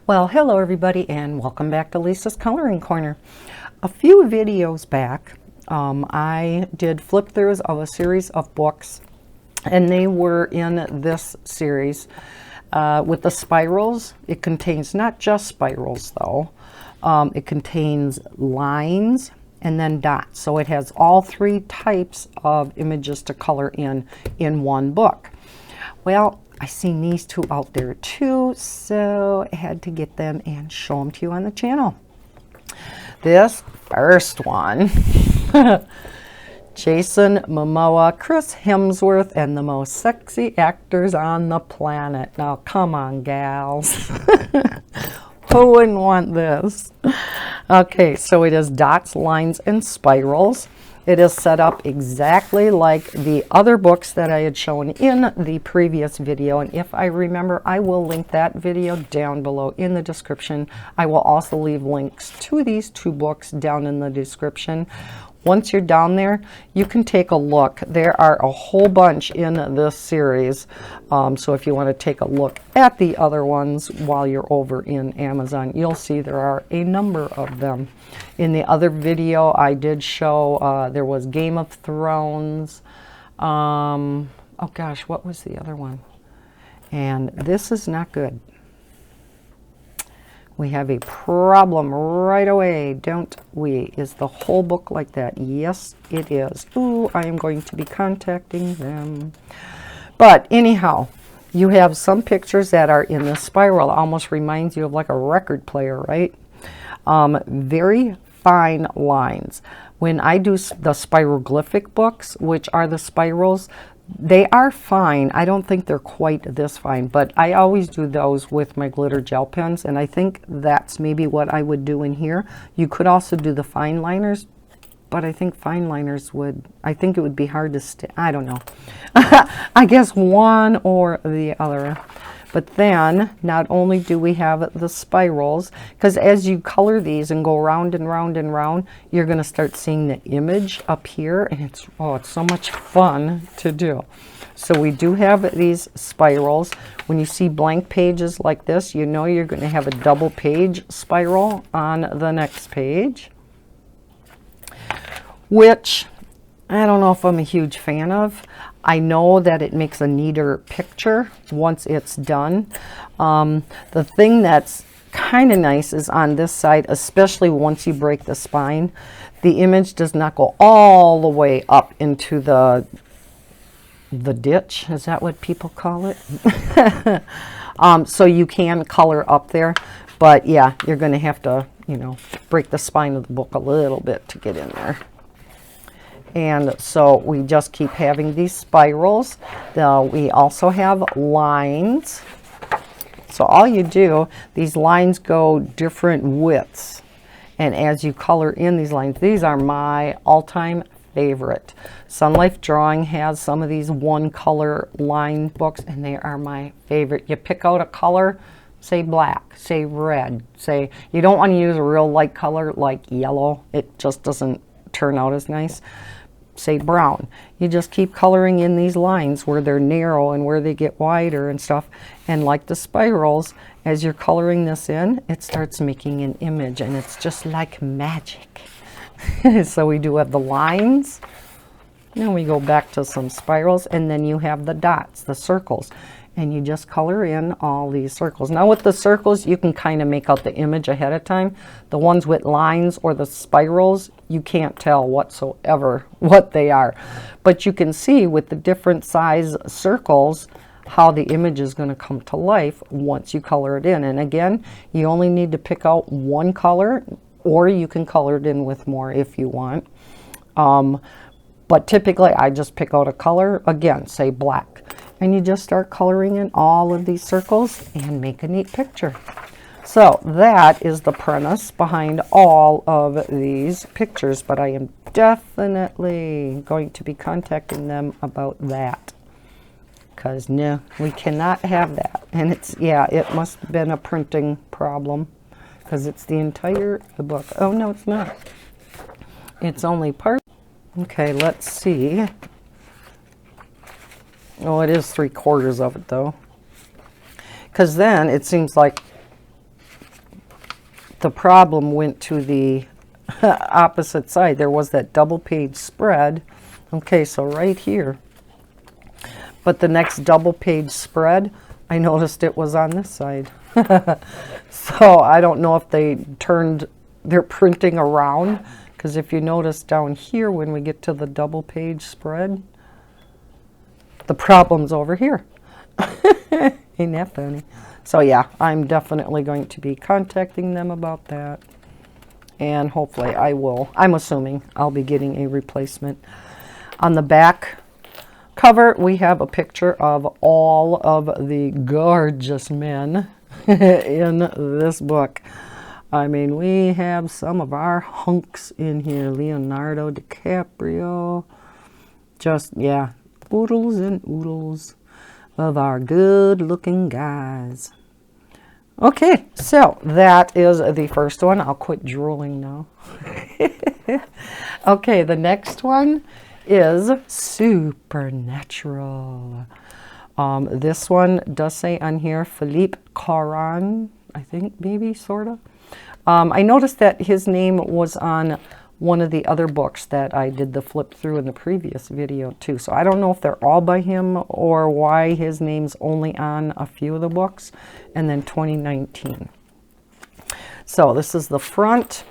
Well, hello everybody and welcome back to Lisa's Coloring Corner. A few videos back, I did flip throughs of a series of books, and they were in this series with the spirals. It contains not just spirals though, it contains lines and then dots. So it has all three types of images to color in one book. Well, I seen these two out there too, so I had to get them and show them to you on the channel. This first one, Jason Momoa, Chris Hemsworth, and the most sexy actors on the planet. Now, come on, gals. Who wouldn't want this? Okay, so it is dots, lines, and spirals. It is set up exactly like the other books that I had shown in the previous video, and if I remember, I will link that video down below in the description. I will also leave links to these two books down in the description. Once you're down there, you can take a look. There are a whole bunch in this series, so if you want to take a look at the other ones while you're over in Amazon, you'll see there are a number of them. In the other video, I did show there was Game of Thrones. Oh gosh, what was the other one? And this is not good. We have a problem right away, don't we? Is the whole book like that? Yes, it is. Ooh, I am going to be contacting them. But anyhow, you have some pictures that are in the spiral. Almost reminds you of like a record player, right? Very fine lines. When I do the spiroglyphic books, which are the spirals, they are fine. I don't think they're quite this fine, but I always do those with my glitter gel pens, and I think that's maybe what I would do in here. You could also do the fine liners, but I think fine liners would, I think it would be hard to stay. I don't know. I guess one or the other. But then, not only do we have the spirals, because as you color these and go round and round and round, you're going to start seeing the image up here, and it's so much fun to do. So we do have these spirals. When you see blank pages like this, you know you're going to have a double page spiral on the next page, which I don't know if I'm a huge fan of. I know that it makes a neater picture once it's done. The thing that's kind of nice is on this side, especially once you break the spine, the image does not go all the way up into the ditch. Is that what people call it? So you can color up there, but yeah, you're going to have to, you know, break the spine of the book a little bit to get in there. And so we just keep having these spirals. We also have lines. So all you do, these lines go different widths. And as you color in these lines, these are my all-time favorite. Sun Life Drawing has some of these one color line books, and they are my favorite. You pick out a color, say black, say red, say, you don't want to use a real light color like yellow. It just doesn't turn out as nice. Say brown. You just keep coloring in these lines where they're narrow and where they get wider and stuff, and like the spirals, as you're coloring this in, it starts making an image, and it's just like magic. So we do have the lines, then we go back to some spirals, and then you have the dots, the circles, and you just color in all these circles. Now with the circles, you can kind of make out the image ahead of time. The ones with lines or the spirals, you can't tell whatsoever what they are. But you can see with the different size circles how the image is going to come to life once you color it in. And again, you only need to pick out one color, or you can color it in with more if you want. But typically I just pick out a color, again, say black. And you just start coloring in all of these circles and make a neat picture. So that is the premise behind all of these pictures, but I am definitely going to be contacting them about that. Because no, we cannot have that. And it's, yeah, it must have been a printing problem, because it's the entire book. Oh no, it's not. It's only part. Okay, let's see. Oh, it is 3/4 of it though. Because then it seems like the problem went to the opposite side. There was that double page spread. Okay, so right here. But the next double page spread, I noticed it was on this side. So I don't know if they turned their printing around, because if you notice down here when we get to the double page spread, the problem's over here. Ain't that funny? So yeah, I'm definitely going to be contacting them about that. And hopefully I will. I'm assuming I'll be getting a replacement. On the back cover, we have a picture of all of the gorgeous men in this book. I mean, we have some of our hunks in here. Leonardo DiCaprio. Just, yeah, oodles and oodles of our good-looking guys. Okay, so that is the first one. I'll quit drooling now. Okay, the next one is Supernatural. This one does say on here Philippe Caron, I think, maybe, sort of. I noticed that his name was on one of the other books that I did the flip through in the previous video too. So I don't know if they're all by him or why his name's only on a few of the books. And then 2019. So this is the front.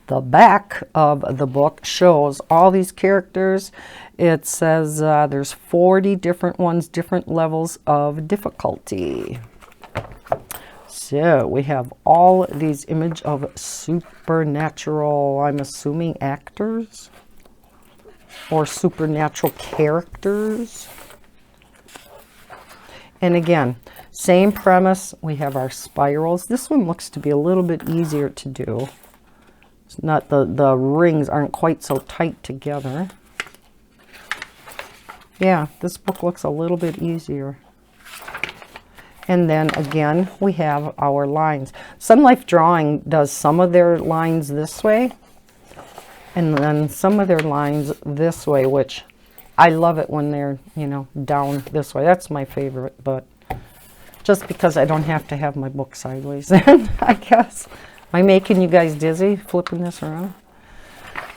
The back of the book shows all these characters. It says there's 40 different ones, different levels of difficulty. So we have all these images of supernatural, I'm assuming actors or supernatural characters. And again, same premise. We have our spirals. This one looks to be a little bit easier to do. It's not, the rings aren't quite so tight together. Yeah, this book looks a little bit easier. And then again, we have our lines. Sun Life Drawing does some of their lines this way, and then some of their lines this way, which I love it when they're, you know, down this way. That's my favorite, but just because I don't have to have my book sideways, I guess. Am I making you guys dizzy flipping this around?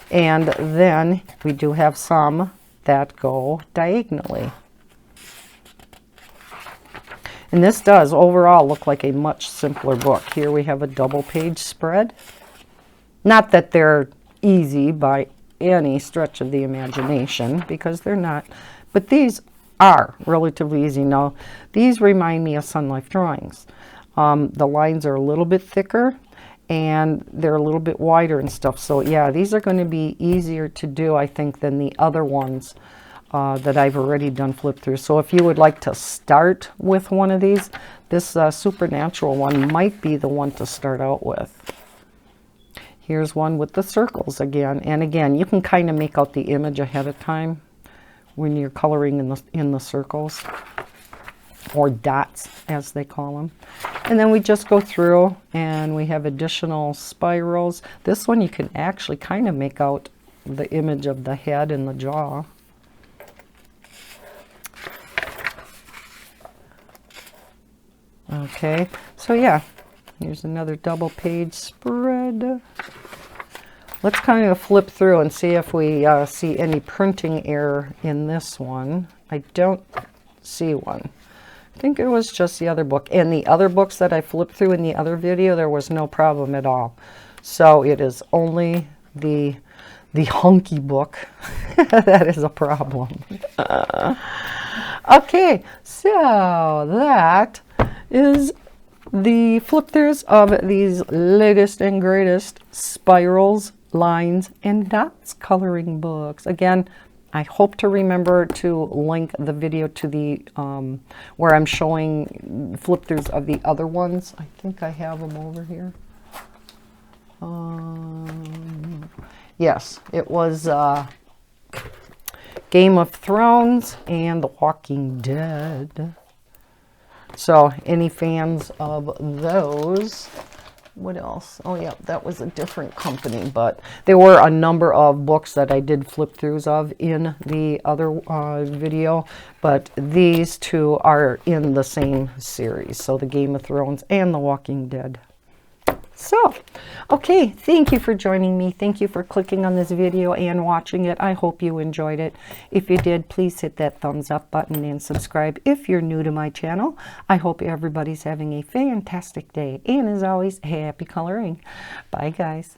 And then we do have some that go diagonally. And this does overall look like a much simpler book. Here we have a double page spread. Not that they're easy by any stretch of the imagination, because they're not. But these are relatively easy. Now, these remind me of Sun Life Drawings. The lines are a little bit thicker, and they're a little bit wider and stuff. So yeah, these are going to be easier to do, I think, than the other ones that I've already done flip through. So if you would like to start with one of these, this Supernatural one might be the one to start out with. Here's one with the circles again. And again, you can kind of make out the image ahead of time when you're coloring in the circles, or dots as they call them. And then we just go through and we have additional spirals. This one you can actually kind of make out the image of the head and the jaw. Okay, so yeah, here's another double page spread. Let's kind of flip through and see if we see any printing error in this one. I don't see one. I think it was just the other book. And the other books that I flipped through in the other video, there was no problem at all. So it is only the hunky book that is a problem. Okay, so that is the flip throughs of these latest and greatest spirals, lines, and dots coloring books. Again, I hope to remember to link the video to the where I'm showing flip throughs of the other ones. I think I have them over here. Yes, it was Game of Thrones and The Walking Dead. So any fans of those? What else? Oh yeah, that was a different company, but there were a number of books that I did flip throughs of in the other video, but these two are in the same series, so the Game of Thrones and The Walking Dead. So, okay, thank you for joining me. Thank you for clicking on this video and watching it. I hope you enjoyed it. If you did, please hit that thumbs up button and subscribe if you're new to my channel. I hope everybody's having a fantastic day. And as always, happy coloring. Bye, guys.